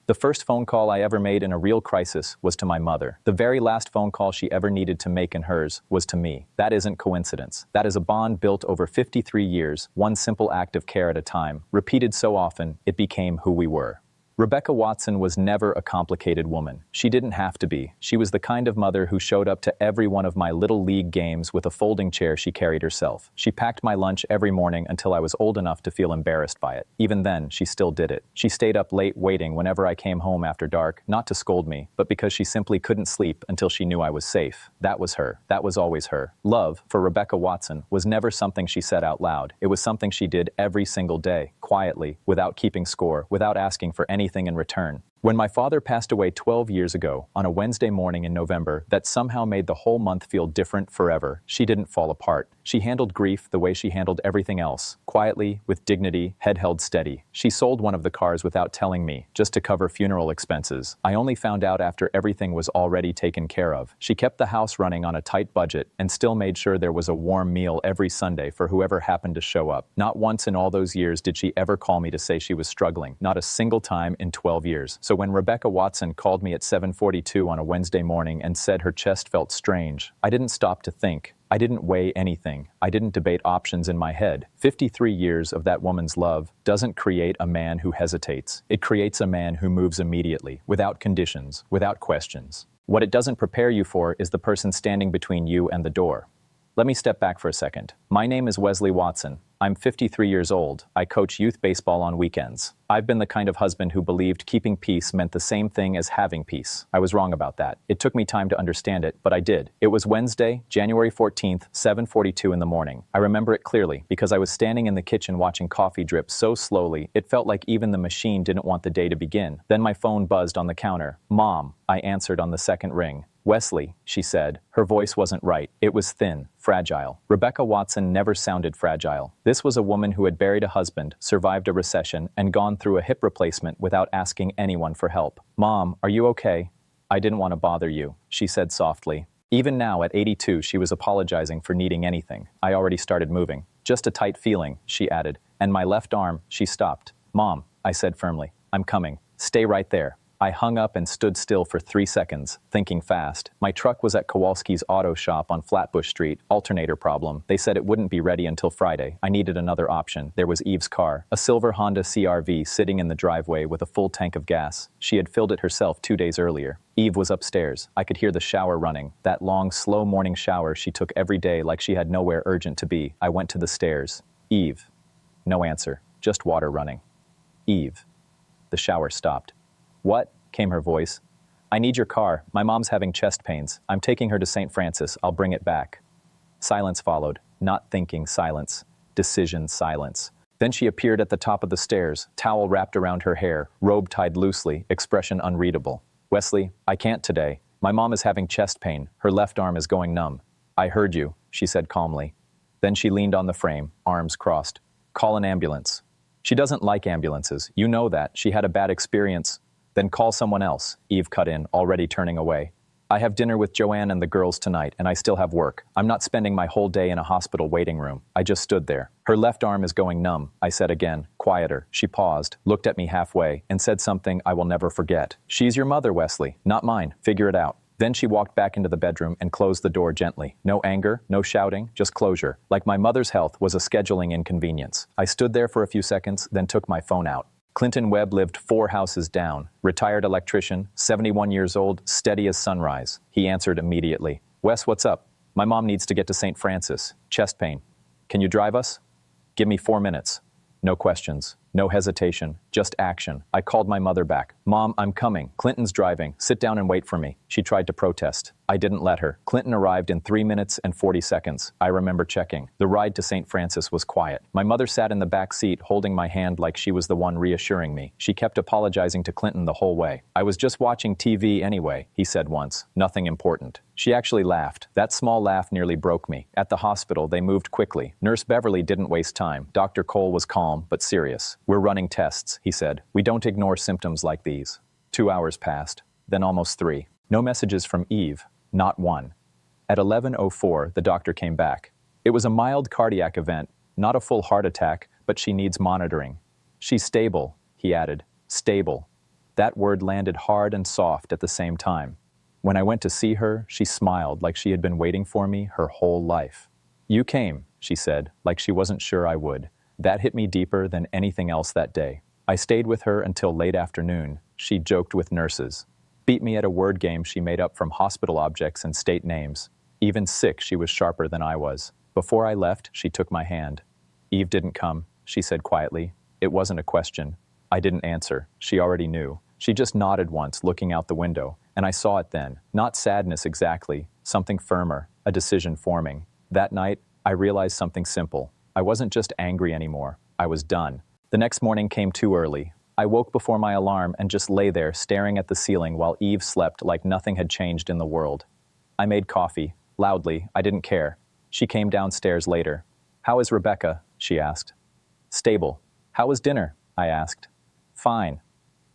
The first phone call I ever made in a real crisis was to my mother. The very last phone call she ever needed to make in hers was to me. That isn't coincidence. That is a bond built over 53 years, one simple act of care at a time, repeated so often it became who we were. Rebecca Watson was never a complicated woman. She didn't have to be. She was the kind of mother who showed up to every one of my little league games with a folding chair she carried herself. She packed my lunch every morning until I was old enough to feel embarrassed by it. Even then, she still did it. She stayed up late waiting whenever I came home after dark, not to scold me, but because she simply couldn't sleep until she knew I was safe. That was her. That was always her. Love, for Rebecca Watson, was never something she said out loud. It was something she did every single day, quietly, without keeping score, without asking for anything in return. When my father passed away 12 years ago, on a Wednesday morning in November, that somehow made the whole month feel different forever. She didn't fall apart. She handled grief the way she handled everything else, quietly, with dignity, head held steady. She sold one of the cars without telling me, just to cover funeral expenses. I only found out after everything was already taken care of. She kept the house running on a tight budget and still made sure there was a warm meal every Sunday for whoever happened to show up. Not once in all those years did she ever call me to say she was struggling. Not a single time in 12 years. So when Rebecca Watson called me at 7:42 on a Wednesday morning and said her chest felt strange, I didn't stop to think. I didn't weigh anything. I didn't debate options in my head. 53 years of that woman's love doesn't create a man who hesitates. It creates a man who moves immediately, without conditions, without questions. What it doesn't prepare you for is the person standing between you and the door. Let me step back for a second. My name is Wesley Watson. I'm 53 years old. I coach youth baseball on weekends. I've been the kind of husband who believed keeping peace meant the same thing as having peace. I was wrong about that. It took me time to understand it, but I did. It was Wednesday, January 14th, 7:42 in the morning. I remember it clearly because I was standing in the kitchen watching coffee drip so slowly, it felt like even the machine didn't want the day to begin. Then my phone buzzed on the counter. Mom, I answered on the second ring. Wesley, she said. Her voice wasn't right. It was thin, fragile. Rebecca Watson never sounded fragile. This was a woman who had buried a husband, survived a recession, and gone through a hip replacement without asking anyone for help. Mom, are you okay? I didn't want to bother you, she said softly. Even now, at 82, she was apologizing for needing anything. I already started moving. Just a tight feeling, she added. And my left arm, she stopped. Mom, I said firmly. I'm coming. Stay right there. I hung up and stood still for 3 seconds, thinking fast. My truck was at Kowalski's auto shop on Flatbush Street. Alternator problem. They said it wouldn't be ready until Friday. I needed another option. There was Eve's car, a silver Honda CR-V sitting in the driveway with a full tank of gas. She had filled it herself 2 days earlier. Eve was upstairs. I could hear the shower running, that long, slow morning shower she took every day like she had nowhere urgent to be. I went to the stairs. Eve. No answer. Just water running. Eve. The shower stopped. What? Came her voice. I need your car. My mom's having chest pains. I'm taking her to St. Francis. I'll bring it back. Silence followed. Not thinking silence. Decision silence. Then she appeared at the top of the stairs, towel wrapped around her hair, robe tied loosely, expression unreadable. Wesley, I can't today. My mom is having chest pain. Her left arm is going numb. I heard you, she said calmly. Then she leaned on the frame, arms crossed. Call an ambulance. She doesn't like ambulances. You know that. She had a bad experience. Then call someone else, Eve cut in, already turning away. I have dinner with Joanne and the girls tonight, and I still have work. I'm not spending my whole day in a hospital waiting room. I just stood there. Her left arm is going numb, I said again, quieter. She paused, looked at me halfway, and said something I will never forget. She's your mother, Wesley, not mine. Figure it out. Then she walked back into the bedroom and closed the door gently. No anger, no shouting, just closure. Like my mother's health was a scheduling inconvenience. I stood there for a few seconds, then took my phone out. Clinton Webb lived 4 houses down. Retired electrician, 71 years old, steady as sunrise. He answered immediately. Wes, what's up? My mom needs to get to St. Francis. Chest pain. Can you drive us? Give me 4 minutes. No questions. No hesitation, just action. I called my mother back. Mom, I'm coming. Clinton's driving. Sit down and wait for me. She tried to protest. I didn't let her. Clinton arrived in 3 minutes and 40 seconds. I remember checking. The ride to St. Francis was quiet. My mother sat in the back seat holding my hand like she was the one reassuring me. She kept apologizing to Clinton the whole way. I was just watching TV anyway, he said once. Nothing important. She actually laughed. That small laugh nearly broke me. At the hospital, they moved quickly. Nurse Beverly didn't waste time. Dr. Cole was calm, but serious. We're running tests, he said. We don't ignore symptoms like these. 2 hours passed, then almost 3. No messages from Eve, not one. At 11:04, the doctor came back. It was a mild cardiac event, not a full heart attack, but she needs monitoring. She's stable, he added. Stable. That word landed hard and soft at the same time. When I went to see her, she smiled like she had been waiting for me her whole life. "You came," she said, like she wasn't sure I would. That hit me deeper than anything else that day. I stayed with her until late afternoon. She joked with nurses. Beat me at a word game she made up from hospital objects and state names. Even sick, she was sharper than I was. Before I left, she took my hand. "Eve didn't come," she said quietly. It wasn't a question. I didn't answer. She already knew. She just nodded once, looking out the window, and I saw it then. Not sadness exactly, something firmer, a decision forming. That night, I realized something simple. I wasn't just angry anymore. I was done. The next morning came too early. I woke before my alarm and just lay there staring at the ceiling while Eve slept like nothing had changed in the world. I made coffee. Loudly, I didn't care. She came downstairs later. "How is Rebecca?" she asked. "Stable." "How was dinner?" I asked. "Fine."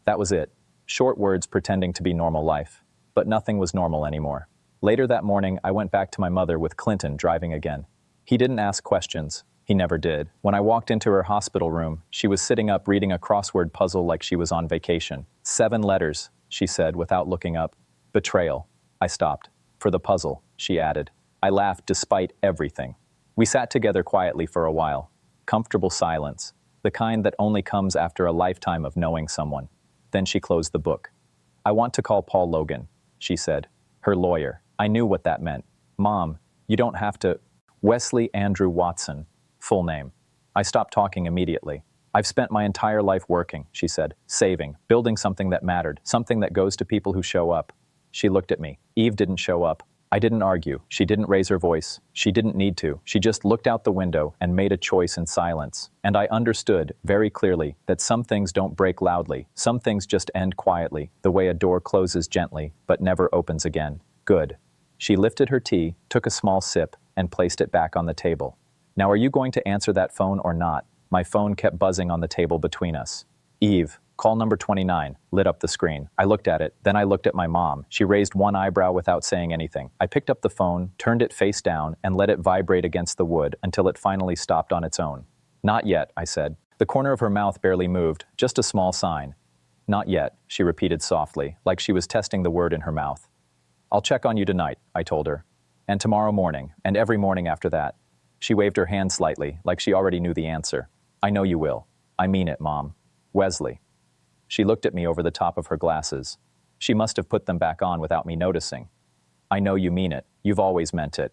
That was it. Short words pretending to be normal life. But nothing was normal anymore. Later that morning, I went back to my mother with Clinton driving again. He didn't ask questions. He never did. When I walked into her hospital room, she was sitting up reading a crossword puzzle like she was on vacation. 7 letters, she said without looking up. "Betrayal." I stopped. "For the puzzle," she added. I laughed despite everything. We sat together quietly for a while. Comfortable silence. The kind that only comes after a lifetime of knowing someone. Then she closed the book. "I want to call Paul Logan," she said. "Her lawyer." I knew what that meant. "Mom, you don't have to." Wesley Andrew Watson. Full name. I stopped talking immediately. "I've spent my entire life working," she said, "saving, building something that mattered, something that goes to people who show up." She looked at me. Eve didn't show up. I didn't argue. She didn't raise her voice. She didn't need to. She just looked out the window and made a choice in silence. And I understood, very clearly, that some things don't break loudly. Some things just end quietly, the way a door closes gently, but never opens again. Good. She lifted her tea, took a small sip, and placed it back on the table. "Now are you going to answer that phone or not?" My phone kept buzzing on the table between us. "Eve, call number 29, lit up the screen. I looked at it, then I looked at my mom. She raised one eyebrow without saying anything. I picked up the phone, turned it face down, and let it vibrate against the wood until it finally stopped on its own. "Not yet," I said. The corner of her mouth barely moved, just a small sign. "Not yet," she repeated softly, like she was testing the word in her mouth. "I'll check on you tonight," I told her. "And tomorrow morning, and every morning after that." She waved her hand slightly, like she already knew the answer. "I know you will. I mean it, Mom. Wesley." She looked at me over the top of her glasses. She must have put them back on without me noticing. "I know you mean it. You've always meant it."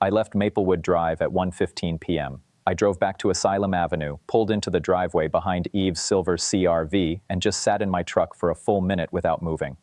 I left Maplewood Drive at 1:15 p.m. I drove back to Asylum Avenue, pulled into the driveway behind Eve's silver CR-V, and just sat in my truck for a full minute without moving.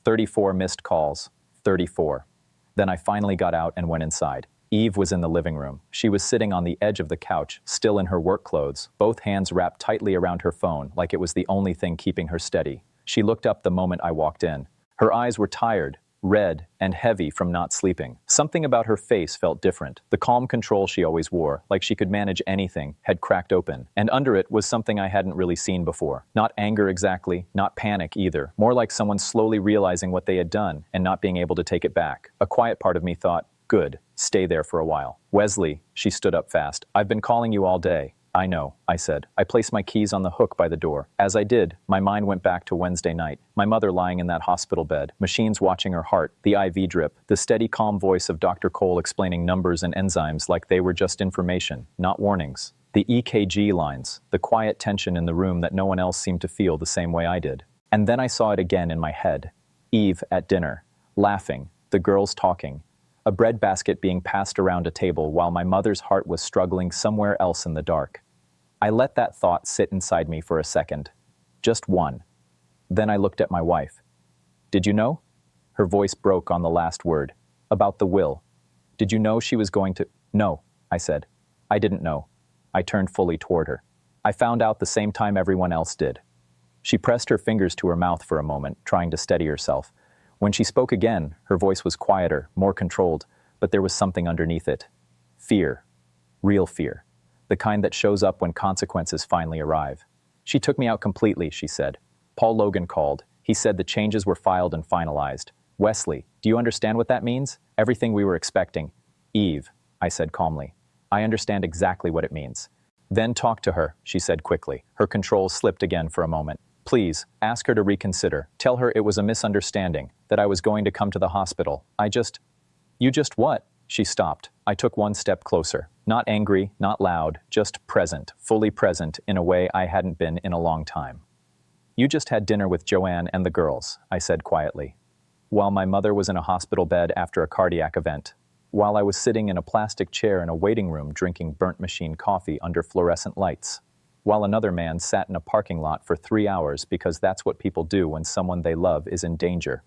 34 missed calls. 34. Then I finally got out and went inside. Eve was in the living room. She was sitting on the edge of the couch, still in her work clothes, both hands wrapped tightly around her phone, like it was the only thing keeping her steady. She looked up the moment I walked in. Her eyes were tired, red, and heavy from not sleeping. Something about her face felt different. The calm control she always wore, like she could manage anything, had cracked open. And under it was something I hadn't really seen before. Not anger exactly, not panic either. More like someone slowly realizing what they had done and not being able to take it back. A quiet part of me thought, "Good. Stay there for a while." "Wesley," she stood up fast. "I've been calling you all day." "I know," I said. I placed my keys on the hook by the door. As I did, my mind went back to Wednesday night. My mother lying in that hospital bed, machines watching her heart, the IV drip, the steady, calm voice of Dr. Cole explaining numbers and enzymes like they were just information, not warnings. The EKG lines, the quiet tension in the room that no one else seemed to feel the same way I did. And then I saw it again in my head. Eve at dinner, laughing, the girls talking. A breadbasket being passed around a table while my mother's heart was struggling somewhere else in the dark. I let that thought sit inside me for a second. Just one. Then I looked at my wife. "Did you know?" Her voice broke on the last word. "About the will. Did you know she was going to—" "No," I said. "I didn't know." I turned fully toward her. "I found out the same time everyone else did." She pressed her fingers to her mouth for a moment, trying to steady herself. When she spoke again, her voice was quieter, more controlled, but there was something underneath it. Fear. Real fear. The kind that shows up when consequences finally arrive. "She took me out completely," she said. "Paul Logan called. He said the changes were filed and finalized. Wesley, do you understand what that means? Everything we were expecting." "Eve," I said calmly. "I understand exactly what it means." "Then talk to her," she said quickly. Her control slipped again for a moment. Please, ask her to reconsider. Tell her it was a misunderstanding, that I was going to come to the hospital. You just what? She stopped. I took one step closer. Not angry, not loud, just present, fully present in a way I hadn't been in a long time. You just had dinner with Joanne and the girls, I said quietly. While my mother was in a hospital bed after a cardiac event. While I was sitting in a plastic chair in a waiting room drinking burnt machine coffee under fluorescent lights. While another man sat in a parking lot for 3 hours because that's what people do when someone they love is in danger.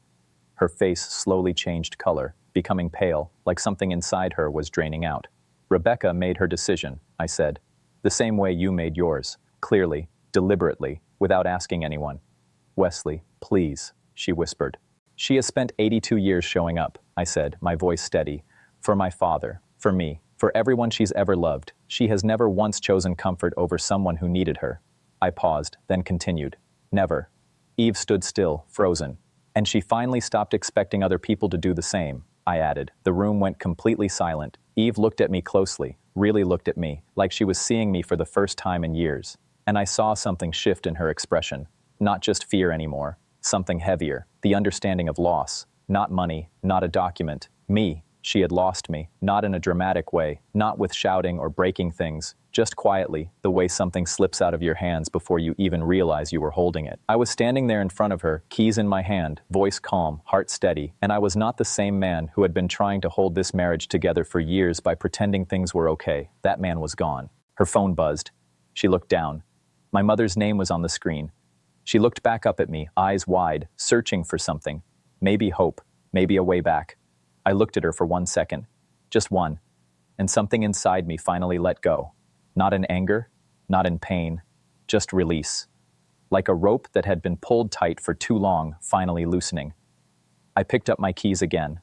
Her face slowly changed color, becoming pale, like something inside her was draining out. Rebecca made her decision, I said. The same way you made yours, clearly, deliberately, without asking anyone. Wesley, please, she whispered. She has spent 82 years showing up, I said, my voice steady. For my father, for me, for everyone she's ever loved. She has never once chosen comfort over someone who needed her. I paused, then continued. Never. Eve stood still, frozen. And she finally stopped expecting other people to do the same, I added. The room went completely silent. Eve looked at me closely, really looked at me, like she was seeing me for the first time in years. And I saw something shift in her expression. Not just fear anymore. Something heavier. The understanding of loss. Not money, not a document. Me. She had lost me, not in a dramatic way, not with shouting or breaking things, just quietly, the way something slips out of your hands before you even realize you were holding it. I was standing there in front of her, keys in my hand, voice calm, heart steady, and I was not the same man who had been trying to hold this marriage together for years by pretending things were okay. That man was gone. Her phone buzzed. She looked down. My mother's name was on the screen. She looked back up at me, eyes wide, searching for something. Maybe hope, maybe a way back. I looked at her for 1 second, just one, and something inside me finally let go. Not in anger, not in pain, just release. Like a rope that had been pulled tight for too long, finally loosening. I picked up my keys again.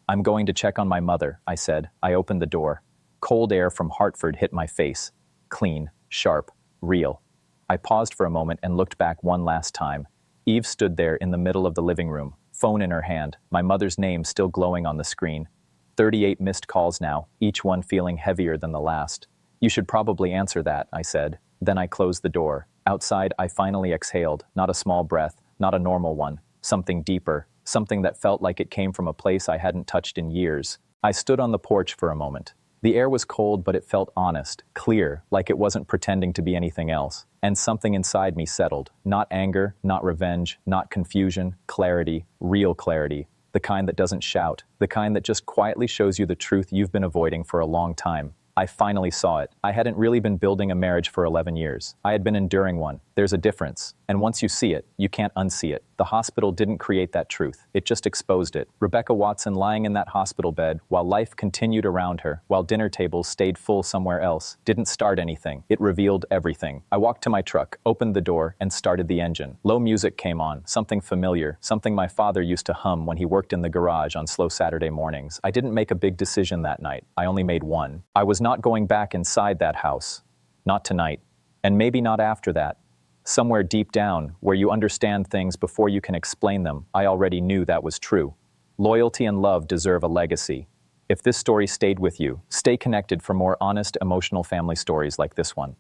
I'm going to check on my mother, I said. I opened the door. Cold air from Hartford hit my face. Clean, sharp, real. I paused for a moment and looked back one last time. Eve stood there in the middle of the living room. Phone in her hand, my mother's name still glowing on the screen. 38 missed calls now, each one feeling heavier than the last. You should probably answer that, I said. Then I closed the door. Outside, I finally exhaled, not a small breath, not a normal one. Something deeper, something that felt like it came from a place I hadn't touched in years. I stood on the porch for a moment. The air was cold, but it felt honest, clear, like it wasn't pretending to be anything else. And something inside me settled. Not anger, not revenge, not confusion, clarity, real clarity. The kind that doesn't shout, the kind that just quietly shows you the truth you've been avoiding for a long time. I finally saw it. I hadn't really been building a marriage for 11 years. I had been enduring one. There's a difference. And once you see it, you can't unsee it. The hospital didn't create that truth. It just exposed it. Rebecca Watson lying in that hospital bed while life continued around her, while dinner tables stayed full somewhere else, didn't start anything. It revealed everything. I walked to my truck, opened the door, and started the engine. Low music came on, something familiar, something my father used to hum when he worked in the garage on slow Saturday mornings. I didn't make a big decision that night. I only made one. I was not going back inside that house. Not tonight. And maybe not after that. Somewhere deep down, where you understand things before you can explain them, I already knew that was true. Loyalty and love deserve a legacy. If this story stayed with you, stay connected for more honest, emotional family stories like this one.